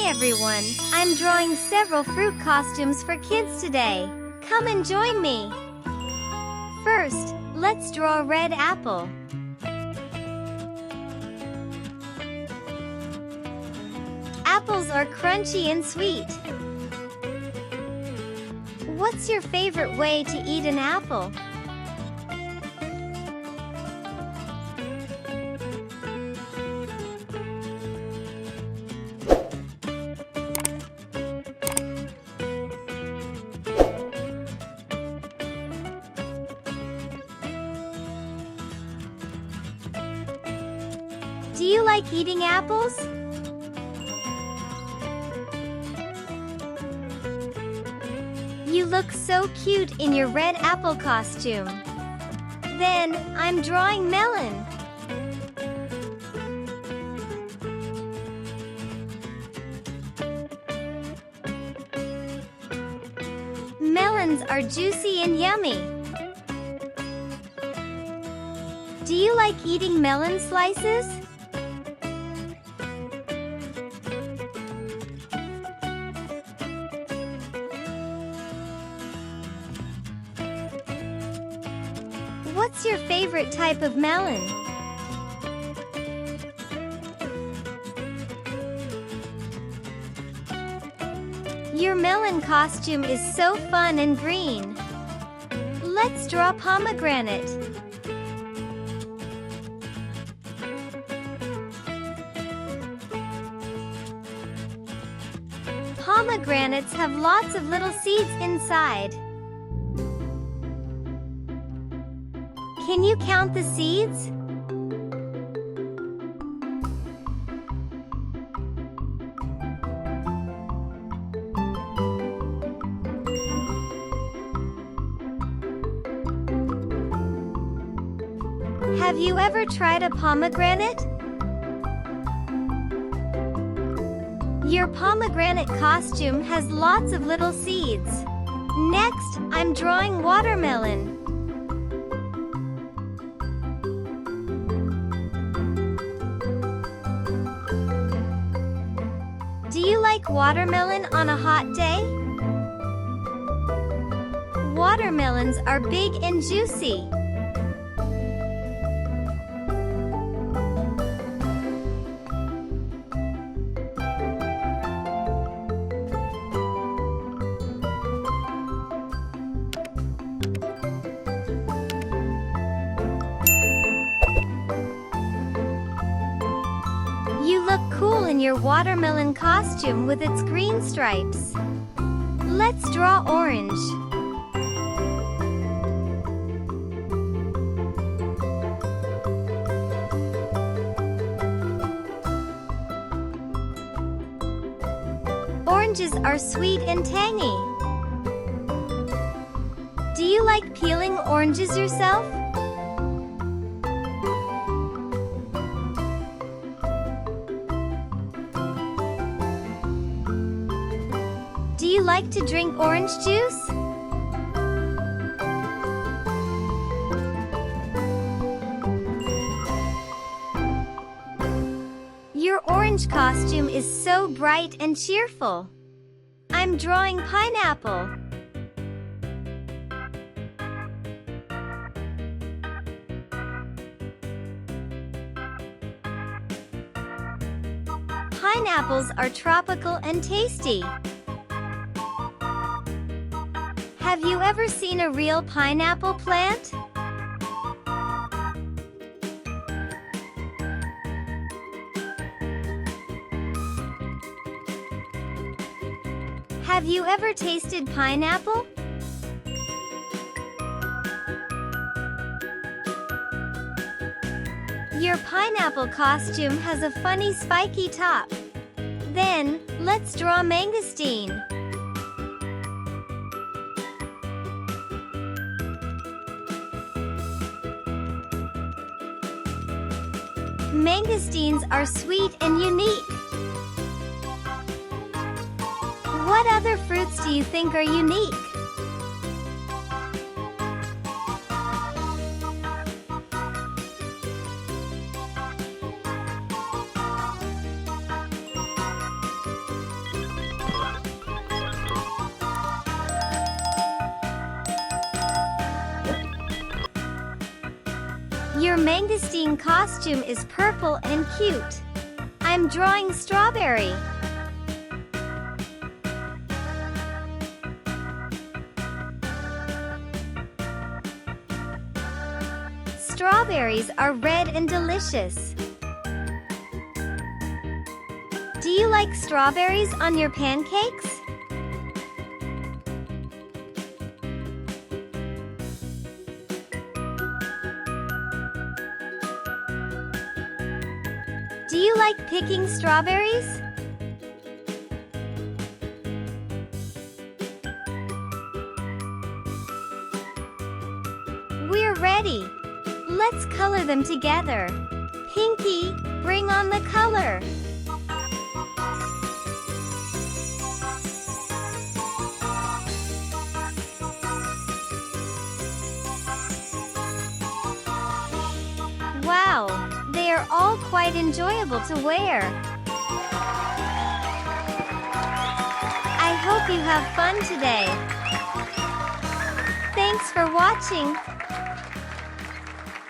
everyone, I'm drawing several fruit costumes for kids today. Come and join me. First, let's draw a red apple. Apples are crunchy and sweet. What's your favorite way to eat an apple? Do you like eating apples? You look so cute in your red apple costume. Then, I'm drawing melon. Melons are juicy and yummy. Do you like eating melon slices? What's your favorite type of melon? Your melon costume is so fun and green. Let's draw pomegranate. Pomegranates have lots of little seeds inside. Can you count the seeds? Have you ever tried a pomegranate? Your pomegranate costume has lots of little seeds. Next, I'm drawing watermelon. Do you like watermelon on a hot day? Watermelons are big and juicy. You look cool in your watermelon costume with its green stripes. Let's draw orange. Oranges are sweet and tangy. Do you like peeling oranges yourself? Do you like to drink orange juice? Your orange costume is so bright and cheerful. I'm drawing pineapple. Pineapples are tropical and tasty. Have you ever seen a real pineapple plant? Have you ever tasted pineapple? Your pineapple costume has a funny spiky top. Then, let's draw mangosteen. Mangosteens are sweet and unique. What other fruits do you think are unique? Your mangosteen costume is purple and cute. I'm drawing strawberry. Strawberries are red and delicious. Do you like strawberries on your pancakes? Do you like picking strawberries? We're ready. Let's color them together. Pinky, bring on the color. Wow, they are all quite enjoyable to wear. I hope you have fun today. Thanks for watching.